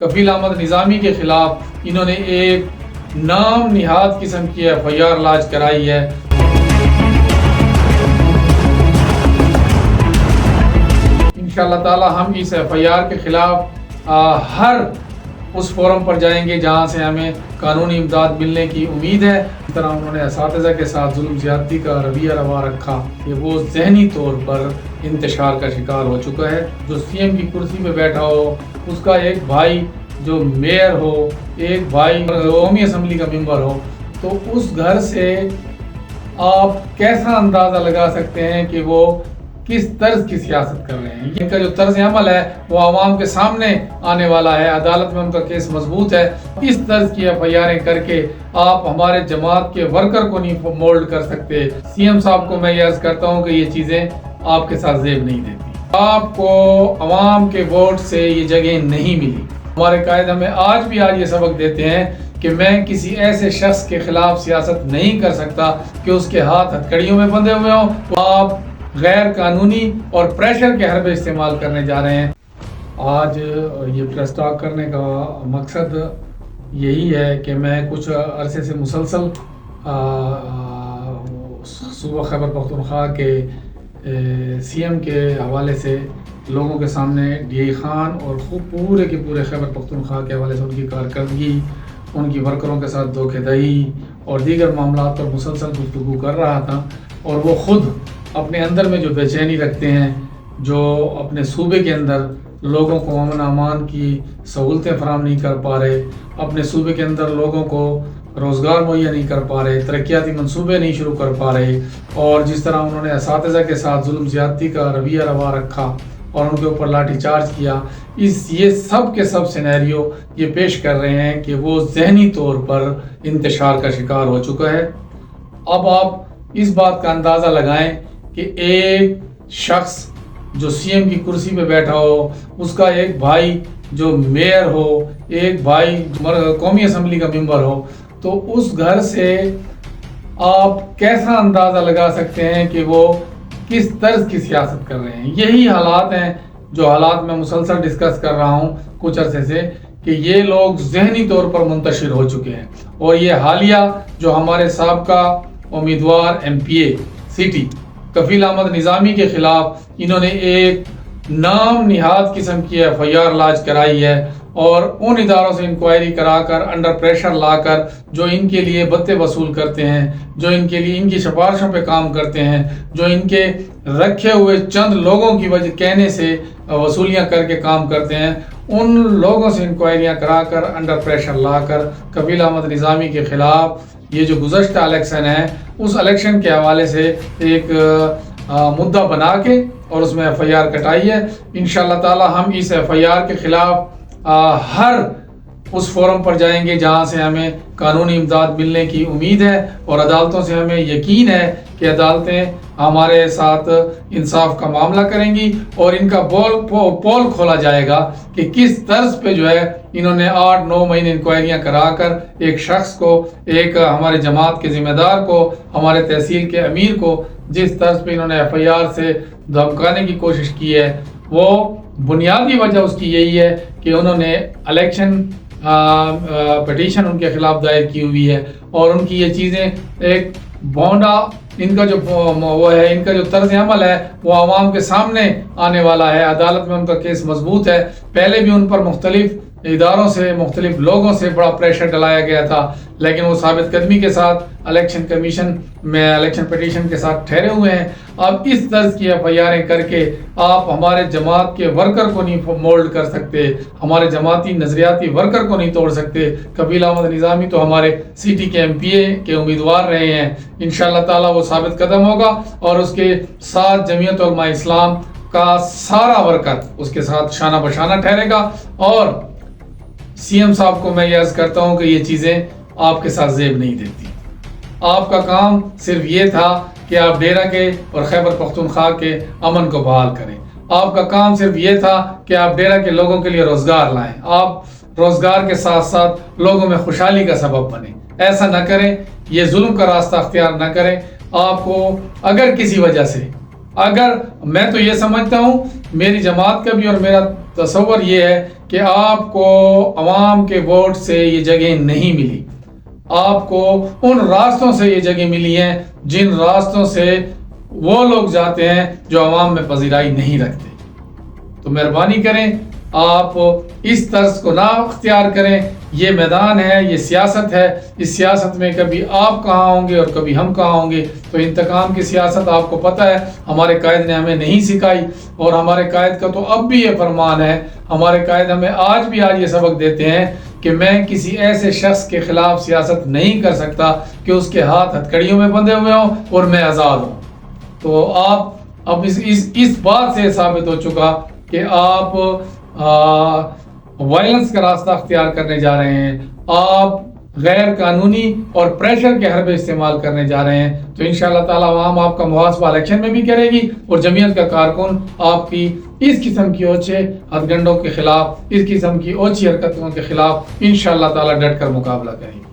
کفیل احمد نظامی کے خلاف انہوں نے ایک نام نہاد قسم کی FIR لاج کرائی ہے۔ انشاءاللہ تعالی ہم اس FIR کے خلاف ہر اس فورم پر جائیں گے جہاں سے ہمیں قانونی امداد ملنے کی امید ہے۔ اس طرح انہوں نے اساتذہ کے ساتھ ظلم زیادتی کا رویہ روا رکھا کہ وہ ذہنی طور پر انتشار کا شکار ہو چکا ہے۔ جو CM کی کرسی پہ بیٹھا ہو، اس کا ایک بھائی جو میئر ہو، ایک بھائی قومی اسمبلی کا ممبر ہو، تو اس گھر سے آپ کیسا اندازہ لگا سکتے ہیں کہ وہ کس طرز کی سیاست کر رہے ہیں۔ ان کا جو طرز عمل ہے وہ عوام کے سامنے آنے والا ہے، عدالت میں ان کا کیس مضبوط ہے۔ اس طرز کی FIR کر کے آپ ہمارے جماعت کے ورکر کو نہیں مولڈ کر سکتے۔ CM صاحب کو میں یہ عرض کرتا ہوں کہ یہ چیزیں آپ کے ساتھ زیب نہیں دیتی۔ آپ کو عوام کے ووٹ سے یہ جگہ نہیں ملی۔ ہمارے قائد ہمیں آج یہ سبق دیتے ہیں کہ میں کسی ایسے شخص کے خلاف سیاست نہیں کر سکتا کہ اس کے ہاتھ ہتھکڑیوں میں بندھے ہوئے ہوں۔ آپ غیر قانونی اور پریشر کے حربے استعمال کرنے جا رہے ہیں۔ آج یہ پریس ٹاک کرنے کا مقصد یہی ہے کہ میں کچھ عرصے سے مسلسل صوبہ خیبر پختونخوا کے CM کے حوالے سے لوگوں کے سامنے DI خان اور خوب پورے کے پورے خیبر پختونخوا کے حوالے سے ان کی کارکردگی، ان کی ورکروں کے ساتھ دھوکہ دہی اور دیگر معاملات پر مسلسل گفتگو کر رہا تھا۔ اور وہ خود اپنے اندر میں جو بے چینی رکھتے ہیں، جو اپنے صوبے کے اندر لوگوں کو امن امان کی سہولتیں فراہم نہیں کر پا رہے، اپنے صوبے کے اندر لوگوں کو روزگار مہیا نہیں کر پا رہے، ترقیاتی منصوبے نہیں شروع کر پا رہے، اور جس طرح انہوں نے اساتذہ کے ساتھ ظلم زیادتی کا رویہ روا رکھا اور ان کے اوپر لاٹھی چارج کیا، یہ سب کے سب سینیریو یہ پیش کر رہے ہیں کہ وہ ذہنی طور پر انتشار کا شکار ہو چکا ہے۔ اب آپ اس بات کا اندازہ لگائیں کہ ایک شخص جو CM کی کرسی پہ بیٹھا ہو، اس کا ایک بھائی جو میئر ہو، ایک بھائی قومی اسمبلی کا ممبر ہو، تو اس گھر سے آپ کیسا اندازہ لگا سکتے ہیں کہ وہ کس طرز کی سیاست کر رہے ہیں۔ یہی حالات ہیں جو حالات میں مسلسل ڈسکس کر رہا ہوں کچھ عرصے سے کہ یہ لوگ ذہنی طور پر منتشر ہو چکے ہیں۔ اور یہ حالیہ جو ہمارے سابقہ امیدوار MPA سٹی کفیل احمد نظامی کے خلاف انہوں نے ایک نام نہاد قسم کی FIR لاج کرائی ہے، اور ان اداروں سے انکوائری کرا کر انڈر پریشر لا کر جو ان کے لیے بتے وصول کرتے ہیں، جو ان کے لیے ان کی سفارشوں پہ کام کرتے ہیں، جو ان کے رکھے ہوئے چند لوگوں کی وجہ کہنے سے وصولیاں کر کے کام کرتے ہیں، ان لوگوں سے انکوائریاں کرا کر انڈر پریشر لا کر کفیل احمد نظامی کے خلاف یہ جو گزشتہ الیکشن ہے اس الیکشن کے حوالے سے ایک مدعا بنا کے اور اس میں FIR کٹائی ہے۔ انشاءاللہ تعالی ہم اس FIR کے خلاف ہر اس فورم پر جائیں گے جہاں سے ہمیں قانونی امداد ملنے کی امید ہے، اور عدالتوں سے ہمیں یقین ہے کہ عدالتیں ہمارے ساتھ انصاف کا معاملہ کریں گی، اور ان کا پول کھولا جائے گا کہ کس طرز پہ جو ہے انہوں نے 8-9 مہینے انکوائریاں کرا کر ایک شخص کو، ایک ہمارے جماعت کے ذمہ دار کو، ہمارے تحصیل کے امیر کو جس طرز پہ انہوں نے FIR سے دھمکانے کی کوشش کی ہے، وہ بنیادی وجہ اس کی یہی ہے کہ انہوں نے الیکشن پٹیشن ان کے خلاف دائر کی ہوئی ہے، اور ان کی یہ چیزیں ایک بونڈا ان کا جو وہ ہے، ان کا جو طرز عمل ہے وہ عوام کے سامنے آنے والا ہے، عدالت میں ان کا کیس مضبوط ہے۔ پہلے بھی ان پر مختلف اداروں سے، مختلف لوگوں سے بڑا پریشر ڈلایا گیا تھا، لیکن وہ ثابت قدمی کے ساتھ الیکشن کمیشن میں الیکشن پٹیشن کے ساتھ ٹھہرے ہوئے ہیں۔ اب اس طرز کی FIR کر کے آپ ہمارے جماعت کے ورکر کو نہیں مولڈ کر سکتے، ہمارے جماعتی نظریاتی ورکر کو نہیں توڑ سکتے۔ کفیل احمد نظامی تو ہمارے سٹی کے MPA کے امیدوار رہے ہیں، انشاءاللہ تعالی وہ ثابت قدم ہوگا، اور اس کے ساتھ جمعیت علماء اسلام کا سارا ورکر اس کے ساتھ شانہ بشانہ ٹھہرے گا۔ اور CM صاحب کو میں یہ عرض کرتا ہوں کہ یہ چیزیں آپ کے ساتھ زیب نہیں دیتی۔ آپ کا کام صرف یہ تھا کہ آپ ڈیرہ کے اور خیبر پختونخوا کے امن کو بحال کریں۔ آپ کا کام صرف یہ تھا کہ آپ ڈیرہ کے لوگوں کے لیے روزگار لائیں، آپ روزگار کے ساتھ ساتھ لوگوں میں خوشحالی کا سبب بنیں۔ ایسا نہ کریں، یہ ظلم کا راستہ اختیار نہ کریں۔ آپ کو اگر کسی وجہ سے اگر میں تو یہ سمجھتا ہوں، میری جماعت کا بھی اور میرا تصور یہ ہے کہ آپ کو عوام کے ووٹ سے یہ جگہ نہیں ملی، آپ کو ان راستوں سے یہ جگہ ملی ہیں جن راستوں سے وہ لوگ جاتے ہیں جو عوام میں پذیرائی نہیں رکھتے۔ تو مہربانی کریں، آپ اس طرز کو نہ اختیار کریں۔ یہ میدان ہے، یہ سیاست ہے، اس سیاست میں کبھی آپ کہاں ہوں گے اور کبھی ہم کہاں ہوں گے۔ تو انتقام کی سیاست آپ کو پتہ ہے ہمارے قائد نے ہمیں نہیں سکھائی، اور ہمارے قائد کا تو اب بھی یہ فرمان ہے، ہمارے قائد ہمیں آج یہ سبق دیتے ہیں کہ میں کسی ایسے شخص کے خلاف سیاست نہیں کر سکتا کہ اس کے ہاتھ ہتھکڑیوں میں بندھے ہوئے ہوں اور میں آزاد ہوں۔ تو آپ اب اس بات سے ثابت ہو چکا کہ آپ وائلنس کا راستہ اختیار کرنے جا رہے ہیں، آپ غیر قانونی اور پریشر کے حربے استعمال کرنے جا رہے ہیں۔ تو انشاءاللہ تعالی عوام آپ کا محاسبہ الیکشن میں بھی کرے گی، اور جمعیت کا کارکن آپ کی اس قسم کی اوچھے ہتھ گنڈوں کے خلاف، اس قسم کی اوچھی حرکتوں کے خلاف انشاءاللہ تعالی ڈٹ کر مقابلہ کرے گی۔